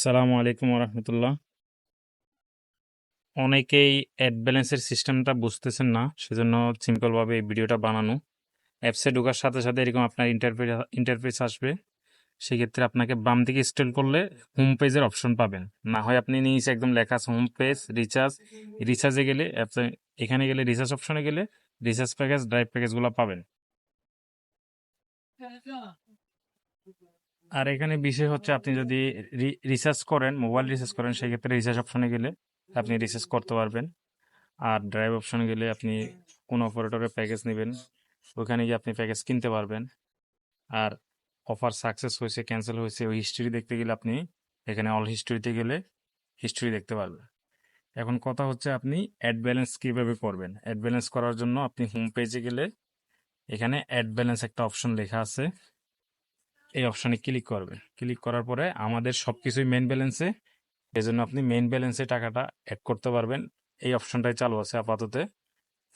সালামু আলাইকুম রহমতুল্লাহ। অনেকেই অ্যাড ব্যালেন্সের সিস্টেমটা বুঝতেছেন না, সেজন্য সিম্পলভাবে এই ভিডিওটা বানানো। অ্যাপসে ঢোকার সাথে সাথে এরকম আপনার ইন্টারফেস আসবে। সেক্ষেত্রে আপনাকে বাম দিকে স্ক্রল করলে হোম পেজের অপশন পাবেন। না হয় আপনি নিচে একদম লেখা আছে হোম পেজ রিচার্জে গেলে অ্যাপসে, এখানে গেলে রিচার্জ অপশনে গেলে রিচার্জ প্যাকেজ ড্রাইভ প্যাকেজগুলো পাবেন। আর এখানে বিষয় হচ্ছে আপনি যদি রিচার্জ করেন, মোবাইল রিচার্জ করেন, সেক্ষেত্রে রিচার্জ অপশনে গেলে আপনি রিচার্জ করতে পারবেন। আর ড্রাইভ অপশনে গেলে আপনি কোন অপারেটরের প্যাকেজ নেবেন, ওখানে গিয়ে আপনি প্যাকেজ কিনতে পারবেন। আর অফার সাকসেস হয়েছে ক্যান্সেল হয়েছে ওই হিস্ট্রি দেখতে গেলে আপনি এখানে অল হিস্ট্রিতে গেলে হিস্ট্রি দেখতে পারবেন। এখন কথা হচ্ছে আপনি অ্যাড ব্যালেন্স কীভাবে করবেন। অ্যাড ব্যালেন্স করার জন্য আপনি হোম পেজে গেলে এখানে অ্যাড ব্যালেন্স একটা অপশন লেখা আছে, এই অপশনে ক্লিক করবেন। ক্লিক করার পরে আমাদের সব কিছুই মেন ব্যালেন্সে, এজন্য আপনি মেন ব্যালেন্সে টাকাটা অ্যাড করতে পারবেন। এই অপশনটাই চালু আছে আপাতত।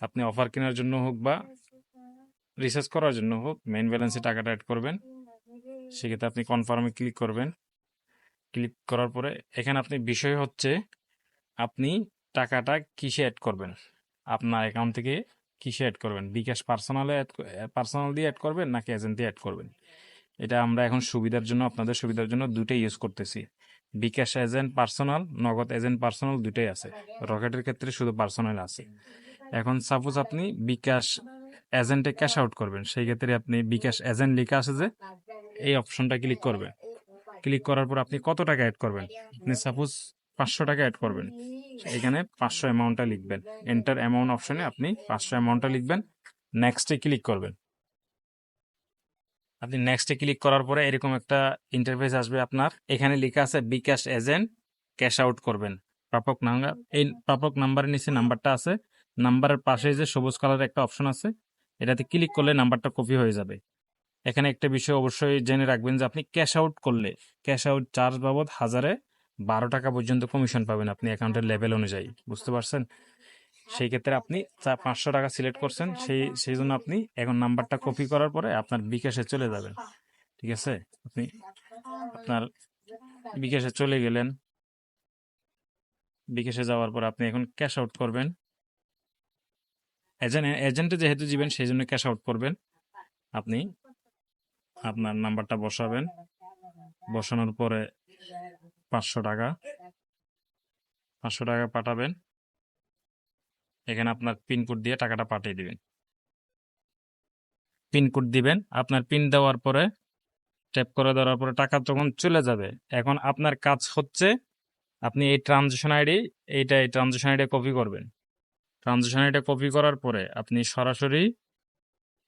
আপনি অফার কেনার জন্য হোক বা রিচার্জ করার জন্য হোক মেইন ব্যালেন্সে টাকাটা অ্যাড করবেন। সেক্ষেত্রে আপনি কনফার্মে ক্লিক করবেন। ক্লিক করার পরে এখানে আপনি বিষয় হচ্ছে আপনি টাকাটা কিসে অ্যাড করবেন, আপনার অ্যাকাউন্ট থেকে কিসে অ্যাড করবেন, বিকাশ পার্সোনাল দিয়ে অ্যাড করবেন নাকি এজেন্ট দিয়ে অ্যাড করবেন। এটা আমরা এখন সুবিধার জন্য, আপনাদের সুবিধার জন্য দুইটাই ইউজ করতেছি। বিকাশ এজেন্ট পার্সোনাল, নগদ এজেন্ট পার্সোনাল দুইটাই আছে। রকেটের ক্ষেত্রে শুধু পার্সোনাল আছে। এখন সাপোজ আপনি বিকাশ এজেন্টে ক্যাশ আউট করবেন, সেই ক্ষেত্রে আপনি বিকাশ এজেন্ট লেখা আছে যে এই অপশনটা ক্লিক করবেন। ক্লিক করার পর আপনি কত টাকা অ্যাড করবেন, আপনি সাপোজ 500 টাকা অ্যাড করবেন, এখানে 500 অ্যামাউন্টটা লিখবেন। এন্টার অ্যামাউন্ট অপশনে আপনি 500 অ্যামাউন্টটা লিখবেন, নেক্সটে ক্লিক করবেন। আপনি নেক্সটে ক্লিক করার পরে এরকম একটা ইন্টারফেস আসবে আপনার, এখানে লেখা আছে বিকাশ এজেন্ট ক্যাশ আউট করবেন প্রাপক নাম্বার। এই প্রাপক নাম্বারের নিচে নাম্বারটা আছে, নাম্বারের পাশে যে সবুজ কালারের একটা অপশন আছে, এটাতে ক্লিক করলে নাম্বারটা কপি হয়ে যাবে। এখানে একটা বিষয় অবশ্যই জেনে রাখবেন যে আপনি ক্যাশ আউট করলে ক্যাশ আউট চার্জ বাবদ 1012 টাকা পর্যন্ত কমিশন পাবেন আপনি অ্যাকাউন্টের লেভেল অনুযায়ী, বুঝতে পারছেন। সেই ক্ষেত্রে আপনি 500 টাকা সিলেক্ট করছেন, সেই জন্য আপনি এখন নাম্বারটা কপি করার পরে আপনার বিকাশে চলে যাবেন। ঠিক আছে, আপনি আপনার বিকাশে চলে গেলেন। বিকাশে যাওয়ার পর আপনি এখন ক্যাশ আউট করবেন। এজেন্টে যেহেতু দিবেন সেই জন্য ক্যাশ আউট করবেন। আপনি আপনার নাম্বারটা বসাবেন, বসানোর পরে 500 টাকা 500 টাকা পাঠাবেন। এখানে আপনার পিনকোড দিয়ে টাকাটা পাঠিয়ে দিবেন। পিনকোড দিবেন, আপনার পিন দেওয়ার পরে ট্যাপ করে দেওয়ার পরে টাকা তখন চলে যাবে। এখন আপনার কাজ হচ্ছে আপনি এই ট্রানজেকশন আইডি কপি করবেন। ট্রানজেকশন আইডি কপি করার পরে আপনি সরাসরি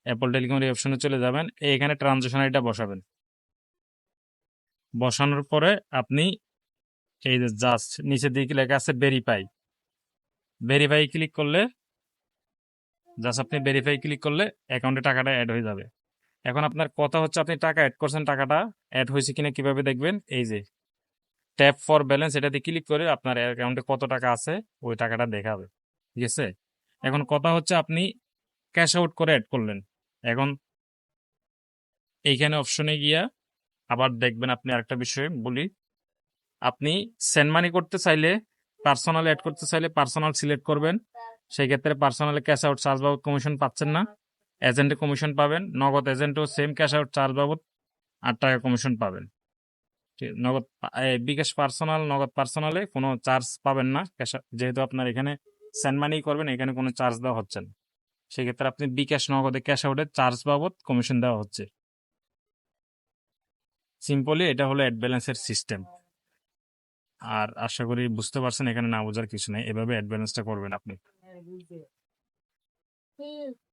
অ্যাপল টেলিকমের অপশনে চলে যাবেন, এইখানে ট্রানজেকশন আইডিটা বসাবেন। বসানোর পরে আপনি এই যে জাস্ট নিচের দিকে লেখা আছে ভেরিফাই, ভেরিফাই ক্লিক করলে জাস্ট আপনি ভেরিফাই ক্লিক করলে অ্যাকাউন্টে টাকাটা অ্যাড হয়ে যাবে। এখন আপনার কথা হচ্ছে আপনি টাকা অ্যাড করছেন, টাকাটা অ্যাড হয়েছে কিনা কিভাবে দেখবেন, এই যে ট্যাপ ফর ব্যালেন্স এটাতে ক্লিক করে আপনার অ্যাকাউন্টে কত টাকা আছে ওই টাকাটা দেখাবে। ঠিক আছে, এখন কথা হচ্ছে আপনি ক্যাশ আউট করে অ্যাড করলেন। এখন এইখানে অপশনে গিয়া আবার দেখবেন, আপনি আরেকটা বিষয় বলি, আপনি সেন্ড মানি করতে চাইলে, পার্সোনাল অ্যাড করতে চাইলে পার্সোনাল সিলেক্ট করবেন। সেই ক্ষেত্রে পার্সোনালে ক্যাশ আউট চার্জ বাবদ কমিশন পাচ্ছেন না, এজেন্টে কমিশন পাবেন। নগদ এজেন্টও সেম ক্যাশ আউট চার্জ বাবদ 8 টাকা কমিশন পাবেন। নগদ বিকাশ পার্সোনাল, নগদ পার্সোনালে কোনো চার্জ পাবেন না, যেহেতু আপনার এখানে সেন্ড মানি করবেন, এখানে কোনো চার্জ দেওয়া হচ্ছে না। সেক্ষেত্রে আপনি বিকাশ নগদে ক্যাশ আউটের চার্জ বাবদ কমিশন দেওয়া হচ্ছে। সিম্পলি এটা হলো অ্যাড ব্যালেন্সের সিস্টেম। আর আশা করি বুঝতে পারছেন, এখানে না বোঝার কিছু নেই, এভাবে অ্যাড ব্যালেন্সটা করবেন আপনি।